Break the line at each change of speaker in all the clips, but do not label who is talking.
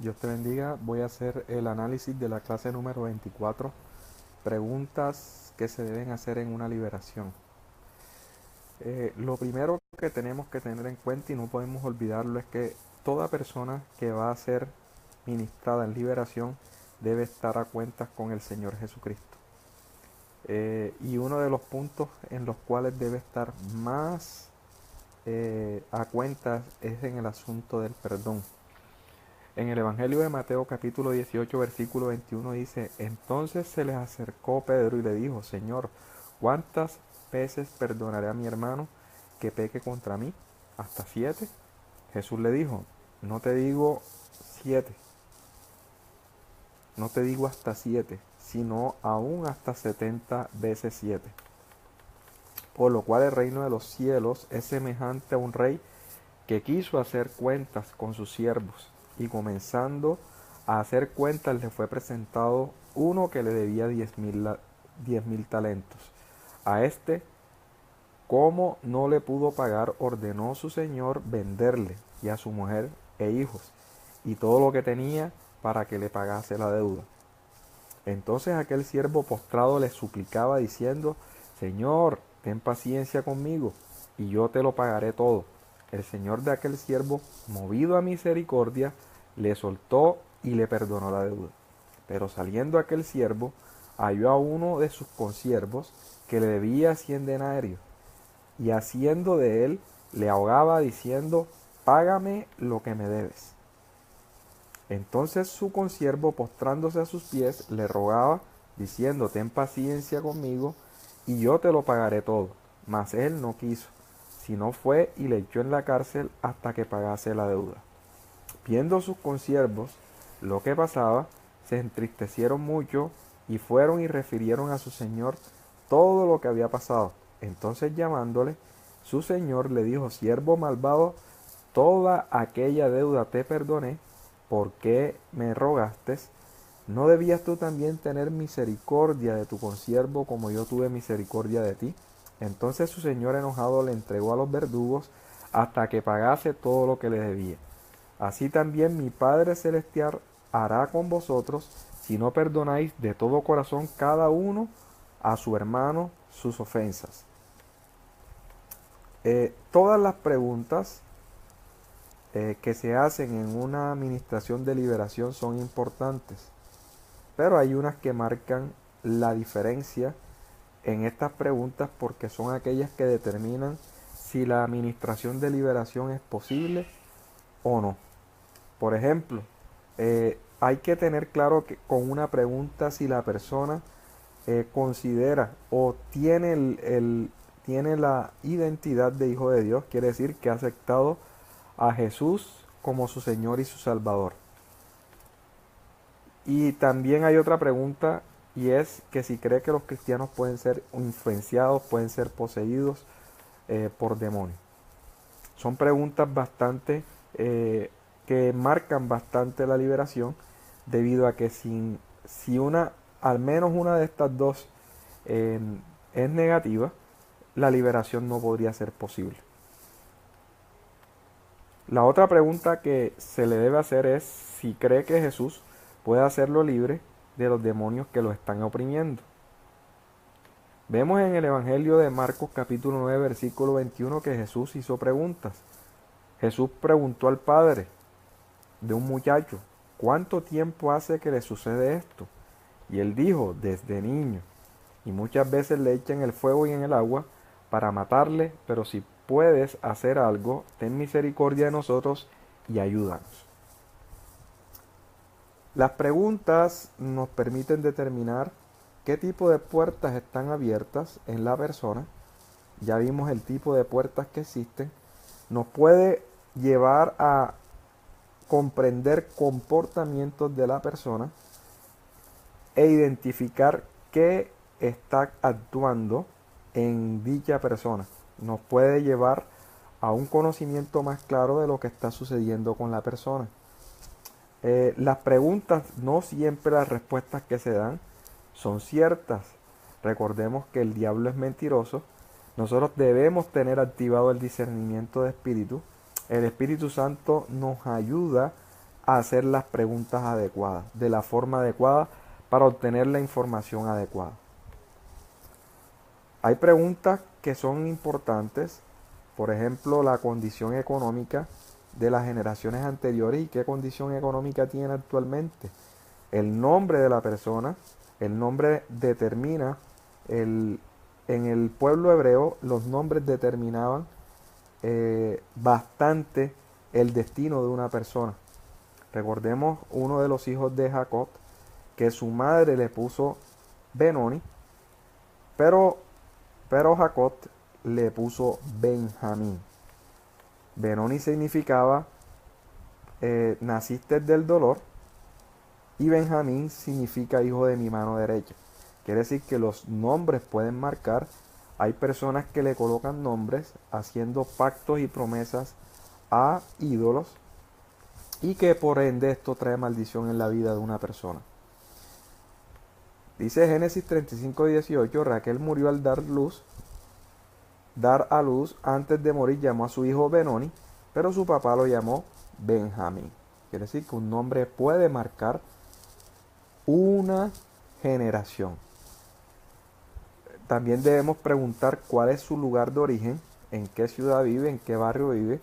Dios te bendiga. Voy a hacer el análisis de la clase número 24. Preguntas que se deben hacer en una liberación. Lo primero que tenemos que tener en cuenta y no podemos olvidarlo es que toda persona que va a ser ministrada en liberación debe estar a cuentas con el Señor Jesucristo. Y uno de los puntos en los cuales debe estar más a cuentas es en el asunto del perdón. En el Evangelio de Mateo capítulo 18 versículo 21 dice: Entonces se les acercó Pedro y le dijo: Señor, ¿cuántas veces perdonaré a mi hermano que peque contra mí? ¿Hasta 7? Jesús le dijo: No te digo 7, no te digo hasta 7, sino aún hasta 70 veces 7. Por lo cual el reino de los cielos es semejante a un rey que quiso hacer cuentas con sus siervos, y comenzando a hacer cuentas le fue presentado uno que le debía 10,000 talentos. A este, como no le pudo pagar, ordenó su señor venderle, y a su mujer e hijos, y todo lo que tenía, para que le pagase la deuda. Entonces aquel siervo postrado le suplicaba diciendo: Señor, ten paciencia conmigo, y yo te lo pagaré todo. El señor de aquel siervo, movido a misericordia, le soltó y le perdonó la deuda. Pero saliendo aquel siervo, halló a uno de sus consiervos que le debía 100 denarios, y haciendo de él, le ahogaba diciendo: Págame lo que me debes. Entonces su consiervo, postrándose a sus pies, le rogaba, diciendo: Ten paciencia conmigo, y yo te lo pagaré todo. Mas él no quiso, sino fue y le echó en la cárcel hasta que pagase la deuda. Viendo sus consiervos lo que pasaba, se entristecieron mucho, y fueron y refirieron a su señor todo lo que había pasado. Entonces llamándole, su señor le dijo: Siervo malvado, toda aquella deuda te perdoné. ¿Por qué me rogaste? ¿No debías tú también tener misericordia de tu consiervo como yo tuve misericordia de ti? Entonces su señor enojado le entregó a los verdugos hasta que pagase todo lo que le debía. Así también mi Padre Celestial hará con vosotros si no perdonáis de todo corazón cada uno a su hermano sus ofensas. Todas las preguntas que se hacen en una administración de liberación son importantes, pero hay unas que marcan la diferencia en estas preguntas porque son aquellas que determinan si la administración de liberación es posible o no. Por ejemplo, hay que tener claro que con una pregunta si la persona considera o tiene la identidad de hijo de Dios, quiere decir que ha aceptado a Jesús como su Señor y su Salvador. Y también hay otra pregunta, y es que si cree que los cristianos pueden ser influenciados, pueden ser poseídos por demonios. Son preguntas bastante que marcan bastante la liberación, debido a que si al menos una de estas dos es negativa, la liberación no podría ser posible. La otra pregunta que se le debe hacer es si cree que Jesús puede hacerlo libre de los demonios que lo están oprimiendo. Vemos en el Evangelio de Marcos capítulo 9 versículo 21 que Jesús hizo preguntas. Jesús preguntó al padre de un muchacho: ¿cuánto tiempo hace que le sucede esto? Y él dijo: desde niño. Y muchas veces le echan el fuego y en el agua para matarle, pero si puedes hacer algo, ten misericordia de nosotros y ayúdanos. Las preguntas nos permiten determinar qué tipo de puertas están abiertas en la persona. Ya vimos el tipo de puertas que existen. Nos puede llevar a comprender comportamientos de la persona e identificar qué está actuando en dicha persona. Nos puede llevar a un conocimiento más claro de lo que está sucediendo con la persona. Las preguntas, no siempre las respuestas que se dan son ciertas. Recordemos que el diablo es mentiroso. Nosotros debemos tener activado el discernimiento de espíritu. El Espíritu Santo nos ayuda a hacer las preguntas adecuadas, de la forma adecuada, para obtener la información adecuada. Hay preguntas que son importantes, por ejemplo, la condición económica de las generaciones anteriores y qué condición económica tiene actualmente. El nombre de la persona, el nombre determina, en el pueblo hebreo los nombres determinaban bastante el destino de una persona. Recordemos uno de los hijos de Jacob, que su madre le puso Benoni, pero Jacob le puso Benjamín. Benoni significaba naciste del dolor, y Benjamín significa hijo de mi mano derecha. Quiere decir que los nombres pueden marcar. Hay personas que le colocan nombres haciendo pactos y promesas a ídolos, y que por ende esto trae maldición en la vida de una persona. Dice Génesis 35:18, Raquel murió al dar a luz. Antes de morir llamó a su hijo Benoni, pero su papá lo llamó Benjamín. Quiere decir que un nombre puede marcar una generación. También debemos preguntar cuál es su lugar de origen, en qué ciudad vive, en qué barrio vive,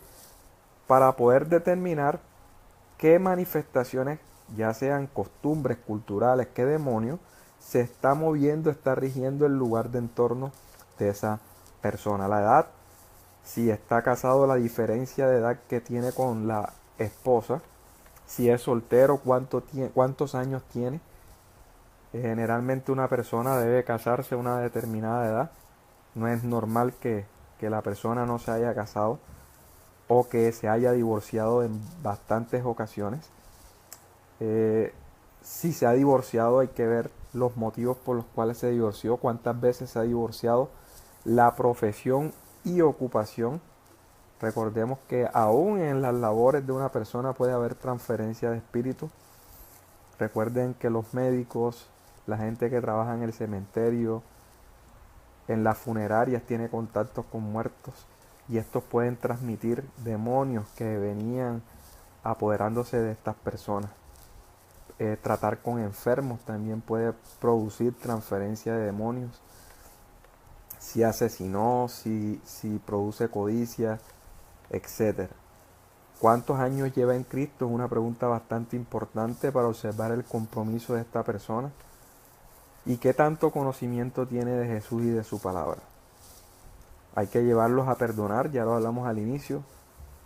para poder determinar qué manifestaciones, ya sean costumbres culturales, qué demonio se está moviendo, está rigiendo el lugar de entorno de esa persona. La edad, si está casado, la diferencia de edad que tiene con la esposa, si es soltero, cuántos años tiene. Generalmente una persona debe casarse a una determinada edad. No es normal que la persona no se haya casado o que se haya divorciado en bastantes ocasiones. Si se ha divorciado, hay que ver los motivos por los cuales se divorció, cuántas veces se ha divorciado, la profesión y ocupación. Recordemos que aún en las labores de una persona puede haber transferencia de espíritu. Recuerden que los médicos, la gente que trabaja en el cementerio, en las funerarias, tiene contactos con muertos, y estos pueden transmitir demonios que venían apoderándose de estas personas. Tratar con enfermos también puede producir transferencia de demonios. Si asesinó, si produce codicia, etc. ¿Cuántos años lleva en Cristo? Es una pregunta bastante importante para observar el compromiso de esta persona. ¿Y qué tanto conocimiento tiene de Jesús y de su palabra? Hay que llevarlos a perdonar, ya lo hablamos al inicio,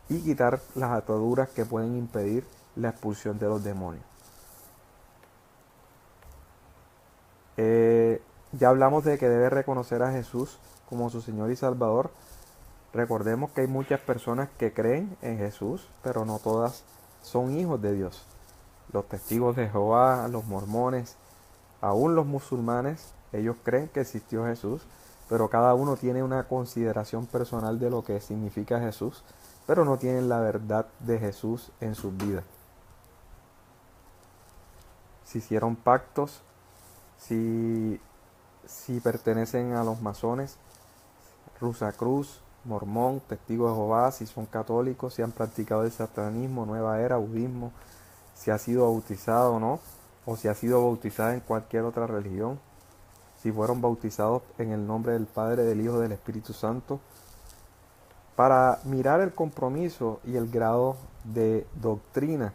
y quitar las ataduras que pueden impedir la expulsión de los demonios. Ya hablamos de que debe reconocer a Jesús como su Señor y Salvador. Recordemos que hay muchas personas que creen en Jesús, pero no todas son hijos de Dios. Los testigos de Jehová, los mormones, aún los musulmanes, ellos creen que existió Jesús, pero cada uno tiene una consideración personal de lo que significa Jesús, pero no tienen la verdad de Jesús en sus vidas. Si hicieron pactos, si pertenecen a los masones, Rosacruz, mormón, testigo de Jehová, si son católicos, si han practicado el satanismo, nueva era, budismo, si ha sido bautizado o no, o si ha sido bautizada en cualquier otra religión, si fueron bautizados en el nombre del Padre, del Hijo, del Espíritu Santo, para mirar el compromiso y el grado de doctrina,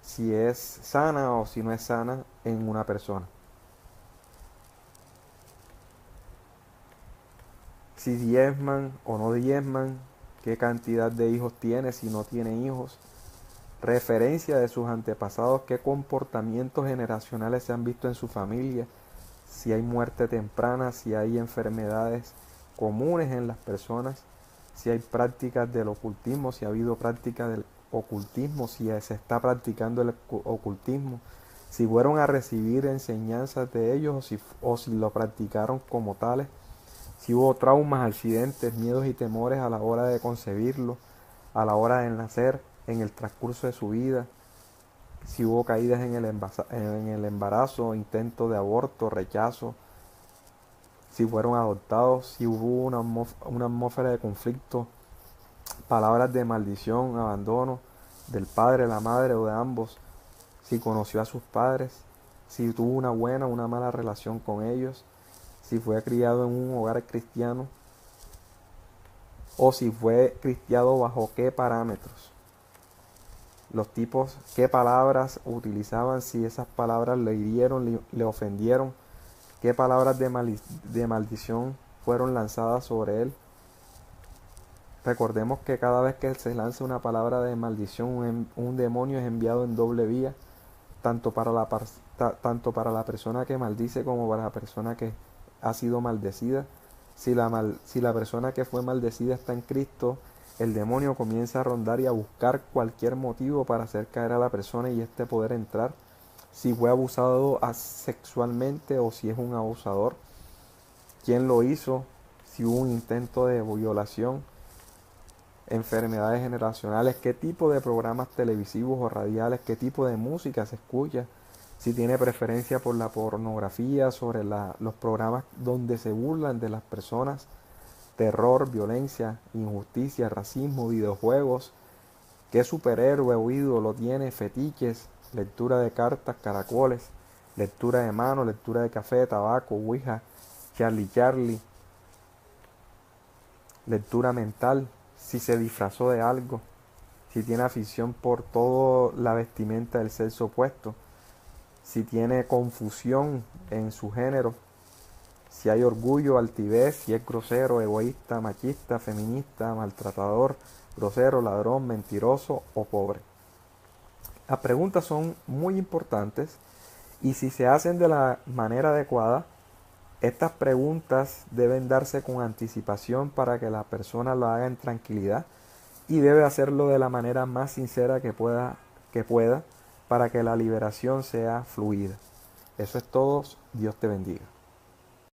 si es sana o si no es sana en una persona. Si diezman o no diezman, qué cantidad de hijos tiene, si no tiene hijos, referencia de sus antepasados, qué comportamientos generacionales se han visto en su familia, si hay muerte temprana, si hay enfermedades comunes en las personas, si hay prácticas del ocultismo, si ha habido prácticas del ocultismo, si se está practicando el ocultismo, si fueron a recibir enseñanzas de ellos o si lo practicaron como tales, si hubo traumas, accidentes, miedos y temores a la hora de concebirlo, a la hora de nacer, en el transcurso de su vida, si hubo caídas en el embarazo, intento de aborto, rechazo, si fueron adoptados, si hubo una atmósfera de conflicto, palabras de maldición, abandono, del padre, la madre o de ambos, si conoció a sus padres, si tuvo una buena o una mala relación con ellos, si fue criado en un hogar cristiano o si fue criado bajo qué parámetros. Los tipos, qué palabras utilizaban, si esas palabras le hirieron, le ofendieron, qué palabras de maldición fueron lanzadas sobre él. Recordemos que cada vez que se lanza una palabra de maldición, un demonio es enviado en doble vía, tanto para la persona que maldice como para la persona que ha sido maldecida. Si la persona que fue maldecida está en Cristo, el demonio comienza a rondar y a buscar cualquier motivo para hacer caer a la persona y éste poder entrar. Si fue abusado sexualmente o si es un abusador, quién lo hizo, si hubo un intento de violación, enfermedades generacionales, qué tipo de programas televisivos o radiales, qué tipo de música se escucha, si tiene preferencia por la pornografía, sobre los programas donde se burlan de las personas, terror, violencia, injusticia, racismo, videojuegos, qué superhéroe o ídolo tiene, fetiches, lectura de cartas, caracoles, lectura de mano, lectura de café, tabaco, ouija, Charlie, lectura mental, si se disfrazó de algo, si tiene afición por toda la vestimenta del sexo opuesto, si tiene confusión en su género, si hay orgullo, altivez, si es grosero, egoísta, machista, feminista, maltratador, grosero, ladrón, mentiroso o pobre. Las preguntas son muy importantes y si se hacen de la manera adecuada, estas preguntas deben darse con anticipación para que la persona lo haga en tranquilidad y debe hacerlo de la manera más sincera que pueda para que la liberación sea fluida. Eso es todo. Dios te bendiga.